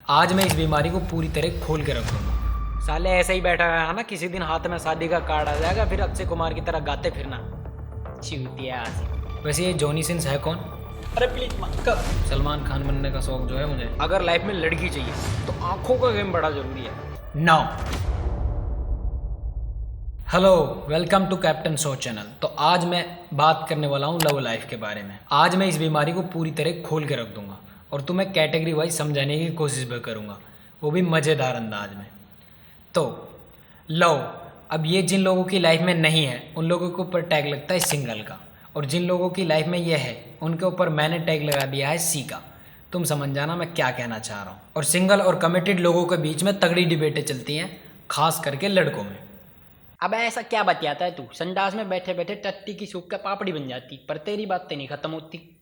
आज मैं इस बीमारी को पूरी तरह खोल के रख दूंगा। साले ऐसे ही बैठा है ना, किसी दिन हाथ में शादी का कार्ड आ जाएगा, फिर अक्षय कुमार की तरह गाते फिरना। चूतिया। वैसे ये जॉनी सिंस है कौन? अरे प्लीज मत कर। सलमान खान बनने का शौक जो है मुझे। अगर लाइफ में लड़की चाहिए तो आंखों का गेम बड़ा जरूरी है। Now hello, welcome to captain show channel. तो आज मैं बात करने वाला हूँ लव लाइफ के बारे में। आज मैं इस बीमारी को पूरी तरह खोल के रख दूंगा और तुम्हें कैटेगरी वाइज समझाने की कोशिश भी करूँगा, वो भी मज़ेदार अंदाज में। तो लव, अब ये जिन लोगों की लाइफ में नहीं है उन लोगों के ऊपर टैग लगता है सिंगल का, और जिन लोगों की लाइफ में ये है उनके ऊपर मैंने टैग लगा दिया है सी का। तुम समझ जाना मैं क्या कहना चाह रहा हूँ। और सिंगल और कमिटेड लोगों के बीच में तगड़ी डिबेटें चलती हैं, खास करके लड़कों में। अब ऐसा क्या बतियाता है तू? संडास में बैठे बैठे टट्टी की सूप का पापड़ी बन जाती, पर तेरी बातें नहीं खत्म होती।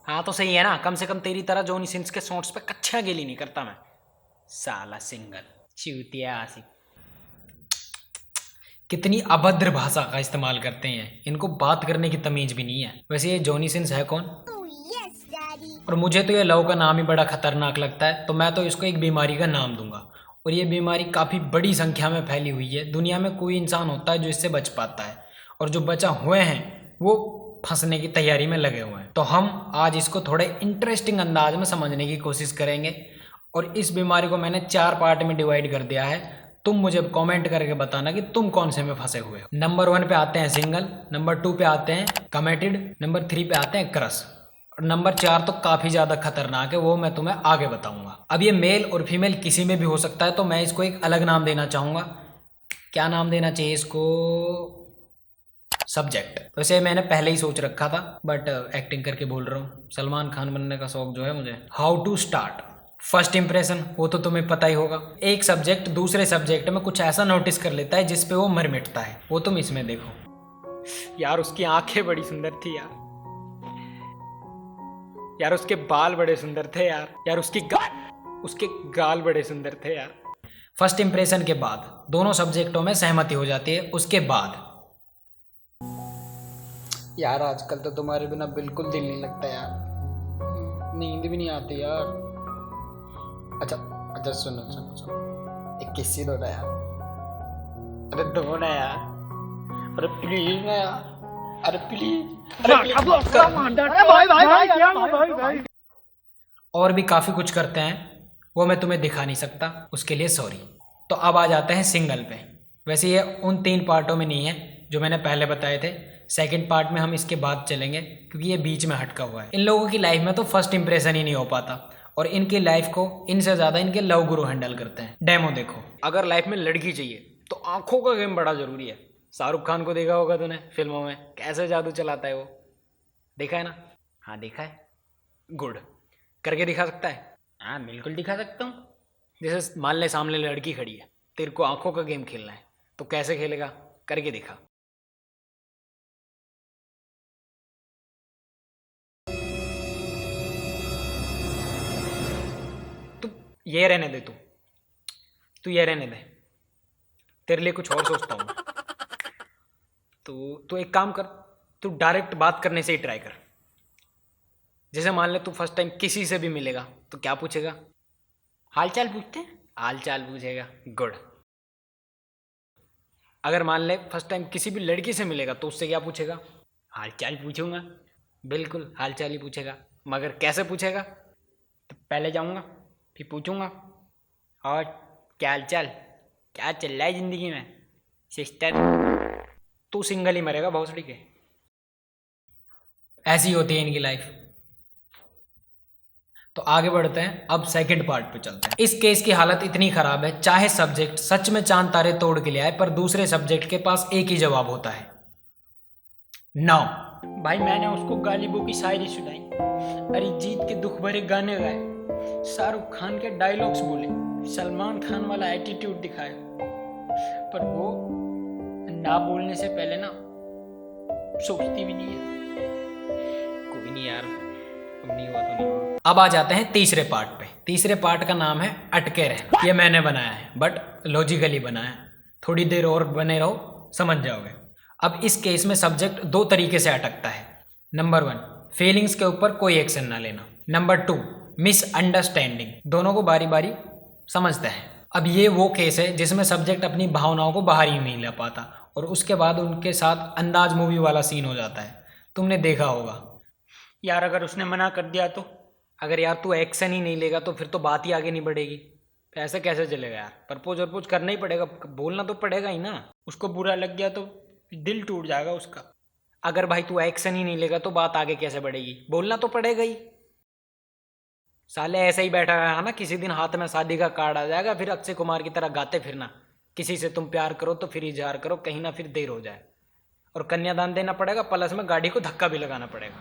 हाँ तो सही है ना, कम से कम तेरी तरह जॉनी सिंस के शॉर्ट्स पे कच्चा गेली नहीं करता मैं। साला सिंगल चूतिया आशिक। कितनी अभद्र भाषा का इस्तेमाल करते हैं, इनको बात करने की तमीज भी नहीं है। वैसे ये जॉनी सिंस है कौन? और मुझे तो ये लव का नाम ही बड़ा खतरनाक लगता है, तो मैं तो इसको एक बीमारी का नाम दूंगा। और ये बीमारी काफ़ी बड़ी संख्या में फैली हुई है। दुनिया में कोई इंसान होता है जो इससे बच पाता है, और जो बचा हुए हैं वो फंसने की तैयारी में लगे हुए हैं। तो हम आज इसको थोड़े इंटरेस्टिंग अंदाज में समझने की कोशिश करेंगे। और इस बीमारी को मैंने 4 पार्ट में डिवाइड कर दिया है। तुम मुझे कमेंट करके बताना कि तुम कौन से में फंसे हुए हो। नंबर 1 पे आते हैं सिंगल, नंबर 2 पे आते हैं कमिटेड, नंबर 3 पे आते हैं क्रश, और नंबर 4 तो काफ़ी ज़्यादा खतरनाक है, वो मैं तुम्हें आगे बताऊंगा। अब ये मेल और फीमेल किसी में भी हो सकता है, तो मैं इसको एक अलग नाम देना चाहूँगा। क्या नाम देना चाहिए इसको? सब्जेक्ट। वैसे मैंने पहले ही सोच रखा था, बट एक्टिंग करके बोल रहा हूँ। सलमान खान बनने का शौक जो है मुझे। How to start. First impression वो तो तुम्हें पता ही होगा। एक सब्जेक्ट दूसरे सब्जेक्ट में कुछ ऐसा नोटिस कर लेता है जिसपे वो मर मिटता है। वो तुम इसमें देखो। यार उसकी आंखें बड़ी सुंदर थी यार। यार उसके बाल बड़े सुंदर थे यार। यार उसके गाल बड़े सुंदर थे यार। फर्स्ट इंप्रेशन के बाद दोनों सब्जेक्टों में सहमति हो जाती है। उसके बाद यार आजकल तो तुम्हारे बिना बिल्कुल दिल नहीं लगता यार, नींद भी नहीं आती यार। अच्छा सुनो, एक किस्सी दो ना यार। अरे दो ना यार, अरे प्लीज ना यार, अरे प्लीज। और भी काफ़ी कुछ करते हैं, वो मैं तुम्हें दिखा नहीं सकता, उसके लिए सॉरी। तो अब आ जाते हैं सिंगल पे। वैसे ये उन 3 पार्टों में नहीं है जो मैंने पहले बताए थे। सेकंड पार्ट में हम इसके बाद चलेंगे, क्योंकि ये बीच में हटका हुआ है। इन लोगों की लाइफ में तो फर्स्ट इंप्रेशन ही नहीं हो पाता, और इनकी लाइफ को इनसे ज़्यादा इनके लव गुरु हैंडल करते हैं। डेमो देखो। अगर लाइफ में लड़की चाहिए तो आंखों का गेम बड़ा जरूरी है। शाहरुख खान को देखा होगा तूने फिल्मों में, कैसे जादू चलाता है वो। देखा है ना? हाँ देखा है। गुड। करके दिखा सकता है? हाँ बिल्कुल दिखा सकता हूँ। जैसे मान ले सामने लड़की खड़ी है, तेरे को आंखों का गेम खेलना है, तो कैसे खेलेगा? करके दिखा। तू ये रहने दे, तू ये रहने दे, तेरे लिए कुछ और सोचता हूँ। तो एक काम कर, तू डायरेक्ट बात करने से ही ट्राई कर। जैसे मान ले तू फर्स्ट टाइम किसी से भी मिलेगा तो क्या पूछेगा? हाल चाल पूछते हैं? हाल चाल पूछेगा। गुड। अगर मान ले फर्स्ट टाइम किसी भी लड़की से मिलेगा तो उससे क्या पूछेगा? हाल चाल पूछूंगा। बिल्कुल हाल चाल ही पूछेगा। मगर कैसे पूछेगा? तो पहले जाऊंगा, फिर पूछूंगा, और क्या हाल चाल, क्या चल रहा है जिंदगी में सिस्टर? तू सिंगल ही मरेगा भोसड़ी के। ऐसी होती है इनकी लाइफ। तो आगे बढ़ते हैं, अब सेकंड पार्ट पे चलते हैं। इस केस की हालत इतनी खराब है, चाहे सब्जेक्ट सच में चांद तारे तोड़ के ले आए, पर दूसरे सब्जेक्ट के पास एक ही जवाब होता है, नाउ। भाई मैंने उसको गालिबों की शायरी सुनाई, अरिजीत के दुख भरे गाने गाए, शाहरुख खान के डायलॉग्स बोले, सलमान खान वाला एटीट्यूड दिखाया, पर वो ना बोलने से पहले ना सोचती भी नहीं है। कोई नहीं यार, अब नहीं हुआ तो नहीं हुआ। अब आ जाते हैं तीसरे पार्ट पे। तीसरे पार्ट का नाम है अटके रहना। ये मैंने बनाया है, बट लॉजिकली बनाया है। थोड़ी देर और बने रहो, समझ जाओगे। अब इस केस में सब्जेक्ट 2 तरीके से अटकता है। नंबर 1, फीलिंग्स के ऊपर कोई एक्शन ना लेना। Number 2, misunderstanding. दोनों को बारी बारी समझते हैं। अब ये वो केस है जिसमें सब्जेक्ट अपनी भावनाओं को बाहर ही नहीं ला पाता और उसके बाद उनके साथ अंदाज मूवी वाला सीन हो जाता है। तुमने देखा होगा। यार अगर उसने मना कर दिया तो? अगर यार तू एक्शन ही नहीं लेगा तो फिर तो बात ही आगे नहीं बढ़ेगी। तो ऐसे कैसे चलेगा यार? प्रपोज वरपोज करना ही पड़ेगा, बोलना तो पड़ेगा ही ना। उसको बुरा लग गया तो दिल टूट जाएगा उसका। अगर भाई तू एक्शन ही नहीं लेगा तो बात आगे कैसे बढ़ेगी? बोलना तो पड़ेगा ही। साले ऐसे ही बैठा है ना, किसी दिन हाथ में शादी का कार्ड आ जाएगा, फिर अक्षय कुमार की तरह गाते फिरना, किसी से तुम प्यार करो तो फिर इजहार करो, कहीं ना फिर देर हो जाए। और कन्यादान देना पड़ेगा, प्लस में गाड़ी को धक्का भी लगाना पड़ेगा।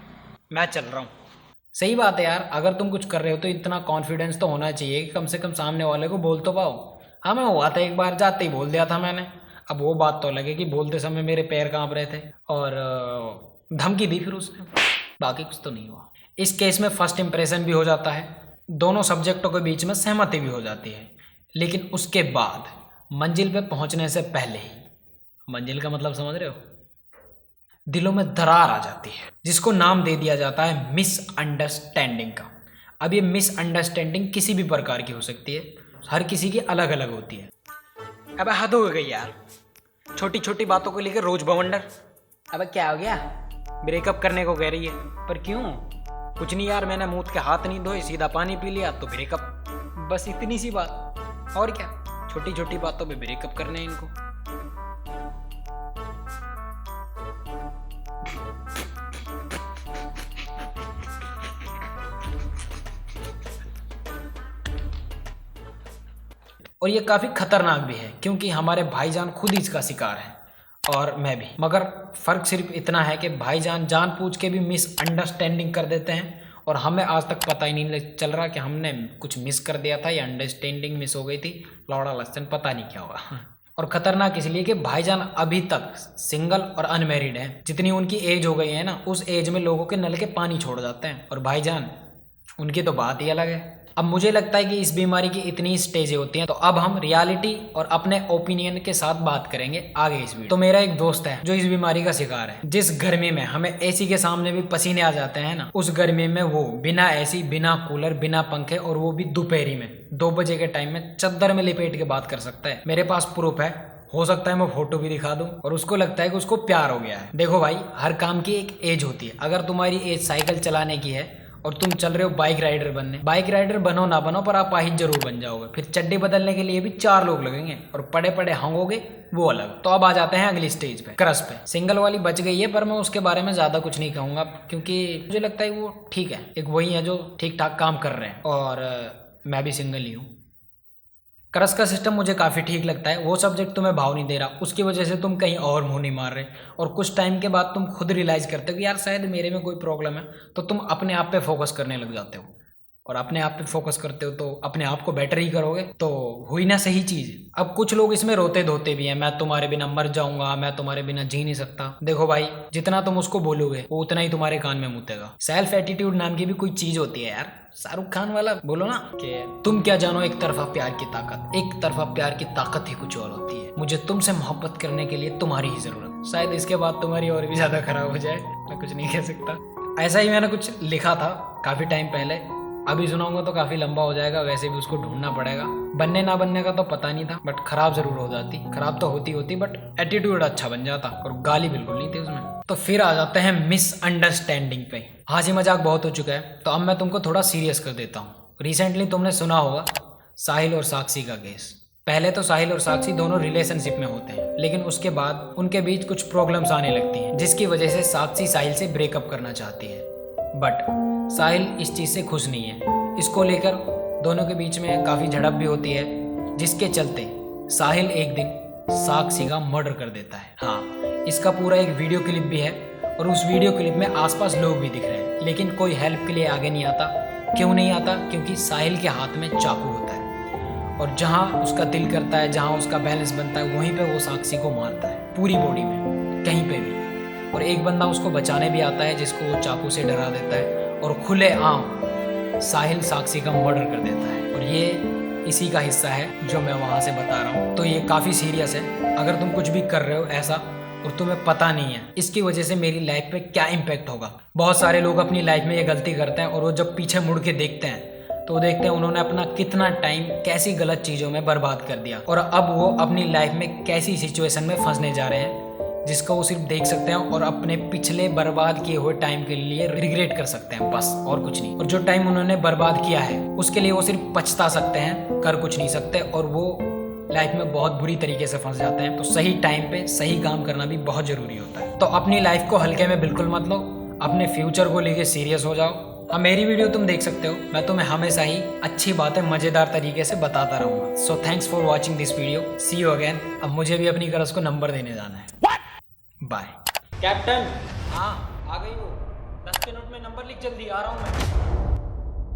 मैं चल रहा हूँ। सही बात है यार, अगर तुम कुछ कर रहे हो तो इतना कॉन्फिडेंस तो होना चाहिए कि कम से कम सामने वाले को बोल तो पाओ। हाँ, मैं हुआ था एक बार, जाते ही बोल दिया था मैंने। अब वो बात तो लगे कि बोलते समय मेरे पैर कांप रहे थे और धमकी दी फिर उसने, बाकी कुछ तो नहीं हुआ। इस केस में फर्स्ट इंप्रेशन भी हो जाता है, दोनों सब्जेक्टों के बीच में सहमति भी हो जाती है, लेकिन उसके बाद मंजिल पे पहुंचने से पहले ही, मंजिल का मतलब समझ रहे हो, दिलों में दरार आ जाती है, जिसको नाम दे दिया जाता है मिसअंडरस्टैंडिंग का। अब ये मिसअंडरस्टैंडिंग किसी भी प्रकार की हो सकती है, हर किसी की अलग अलग होती है। अब हद हो गई यार, छोटी छोटी बातों को लेकर रोज बवंडर। अब क्या हो गया? ब्रेकअप करने को कह रही है, पर क्यों? कुछ नहीं यार, मैंने मुंह के हाथ नहीं धोए, सीधा पानी पी लिया तो ब्रेकअप। बस इतनी सी बात, और क्या? छोटी छोटी बातों पे ब्रेकअप करने हैं इनको। और ये काफ़ी खतरनाक भी है क्योंकि हमारे भाईजान खुद ही इसका शिकार हैं और मैं भी। मगर फ़र्क सिर्फ इतना है कि भाईजान जानबूझ के भी मिसअंडरस्टैंडिंग कर देते हैं और हमें आज तक पता ही नहीं चल रहा कि हमने कुछ मिस कर दिया था या अंडरस्टैंडिंग मिस हो गई थी। लौड़ा लस्सन पता नहीं क्या हुआ। और ख़तरनाक इसलिए कि भाईजान अभी तक सिंगल और अनमैरिड हैं। जितनी उनकी एज हो गई है ना, उस एज में लोगों के नल के पानी छोड़ जाते हैं और भाईजान, उनकी तो बात ही अलग है। अब मुझे लगता है कि इस बीमारी की इतनी स्टेजें होती हैं, तो अब हम रियलिटी और अपने ओपिनियन के साथ बात करेंगे आगे इस वीडियो। तो मेरा एक दोस्त है जो इस बीमारी का शिकार है। जिस गर्मी में हमें एसी के सामने भी पसीने आ जाते हैं ना, उस गर्मी में वो बिना एसी, बिना कूलर, बिना पंखे, और वो भी दोपहरी में 2 बजे के टाइम में चद्दर में लिपेट के बात कर सकता है। मेरे पास प्रूफ है, हो सकता है मैं फोटो भी दिखा दूं। और उसको लगता है कि उसको प्यार हो गया है। देखो भाई, हर काम की एक एज होती है। अगर तुम्हारी एज साइकिल चलाने की है और तुम चल रहे हो बाइक राइडर बनने, बाइक राइडर बनो ना बनो पर आप आहित जरूर बन जाओगे। फिर चड्डी बदलने के लिए भी 4 लोग लगेंगे और पड़े पड़े हंगोगे, वो अलग। तो अब आ जाते हैं अगली स्टेज पे, क्रश पे। सिंगल वाली बच गई है, पर मैं उसके बारे में ज्यादा कुछ नहीं कहूंगा क्योंकि मुझे लगता है वो ठीक है। एक वही है जो ठीक ठाक काम कर रहे हैं और मैं भी सिंगल ही हूँ। क्रश का सिस्टम मुझे काफ़ी ठीक लगता है। वो सब्जेक्ट तुम्हें भाव नहीं दे रहा, उसकी वजह से तुम कहीं और मुंह नहीं मार रहे, और कुछ टाइम के बाद तुम खुद रियलाइज़ करते हो कि यार शायद मेरे में कोई प्रॉब्लम है, तो तुम अपने आप पे फोकस करने लग जाते हो। और अपने आप पे फोकस करते हो तो अपने आप को बेटर ही करोगे, तो हुई ना सही चीज़। अब कुछ लोग इसमें रोते धोते भी हैं, मैं तुम्हारे बिना मर जाऊंगा, मैं तुम्हारे बिना जी नहीं सकता। देखो भाई, जितना तुम उसको बोलोगे वो उतना ही तुम्हारे कान में मुतेगा। सेल्फ एटीट्यूड नाम की भी कोई चीज़ होती है यार। शाहरुख खान वाला बोलो ना कि तुम क्या जानो एक तरफा प्यार की ताकत, एक तरफा प्यार की ताकत ही कुछ और होती है। मुझे तुमसे मोहब्बत करने के लिए तुम्हारी ही जरूरत। शायद इसके बाद तुम्हारी और भी ज्यादा खराब हो जाए, मैं कुछ नहीं कह सकता। ऐसा ही मैंने कुछ लिखा था काफी टाइम पहले, अभी सुनाऊंगा तो काफी लंबा हो जाएगा। वैसे भी उसको ढूंढना पड़ेगा। बनने ना बनने का तो पता नहीं था, बट खराब जरूर हो जाती। खराब तो होती बट एटीट्यूड अच्छा बन जाता, और गाली बिल्कुल नहीं थी उसमें। तो फिर आ जाते हैं मिसअंडरस्टैंडिंग पे। हंसी मजाक बहुत हो चुका है, तो अब मैं तुमको थोड़ा सीरियस कर देता हूँ। रिसेंटली तुमने सुना होगा साहिल और साक्षी का केस। पहले तो साहिल और साक्षी दोनों रिलेशनशिप में होते हैं, लेकिन उसके बाद उनके बीच कुछ प्रॉब्लम्स आने लगती हैं, जिसकी वजह से साक्षी साहिल से ब्रेकअप करना चाहती है। बट साहिल इस चीज़ से खुश नहीं है। इसको लेकर दोनों के बीच में काफ़ी झड़प भी होती है, जिसके चलते साहिल एक दिन साक्षी का मर्डर कर देता है। हाँ, इसका पूरा एक वीडियो क्लिप भी है, और उस वीडियो क्लिप में आसपास लोग भी दिख रहे हैं, लेकिन कोई हेल्प के लिए आगे नहीं आता। क्यों नहीं आता? क्योंकि साहिल के हाथ में चाकू होता है, और जहाँ उसका दिल करता है, जहाँ उसका बैलेंस बनता है, वहीं पे वो साक्षी को मारता है, पूरी बॉडी में, कहीं पे भी। और एक बंदा उसको बचाने भी आता है, जिसको वो चाकू से डरा देता है, और खुले आम साहिल साक्षी का मर्डर कर देता है। और ये इसी का हिस्सा है जो मैं वहाँ से बता रहा हूँ। तो ये काफ़ी सीरियस है। अगर तुम कुछ भी कर रहे हो ऐसा और तुम्हें पता नहीं है इसकी वजह से मेरी लाइफ पे क्या इम्पैक्ट होगा। बहुत सारे लोग अपनी लाइफ में ये गलती करते हैं, और वो जब पीछे मुड़ के देखते हैं तो देखते हैं उन्होंने अपना कितना टाइम कैसी गलत चीजों में बर्बाद कर दिया और अब वो अपनी लाइफ में कैसी सिचुएशन में फंसने जा रहे हैं जिसको वो सिर्फ देख सकते हैं और अपने पिछले बर्बाद किए हुए टाइम के लिए रिग्रेट कर सकते हैं, बस और कुछ नहीं। और जो टाइम उन्होंने बर्बाद किया है उसके लिए वो सिर्फ पछता सकते हैं, कर कुछ नहीं सकते और वो लाइफ में बहुत बुरी तरीके से फंस जाते हैं। तो सही टाइम पे सही काम करना भी बहुत जरूरी होता है। तो अपनी लाइफ को हल्के में बिल्कुल मत लो, अपने फ्यूचर को लेके सीरियस हो जाओ। हाँ, मेरी वीडियो तुम देख सकते हो, मैं तुम्हें हमेशा ही अच्छी बातें मजेदार तरीके से बताता रहूंगा। So thanks for watching this video, see you again. अब मुझे भी अपनी गर्ल्स को नंबर देने जाना है। बाय। कैप्टन, हाँ, आ गई वो। 10 मिनट में नंबर लिख, जल्दी आ रहा हूँ मैं।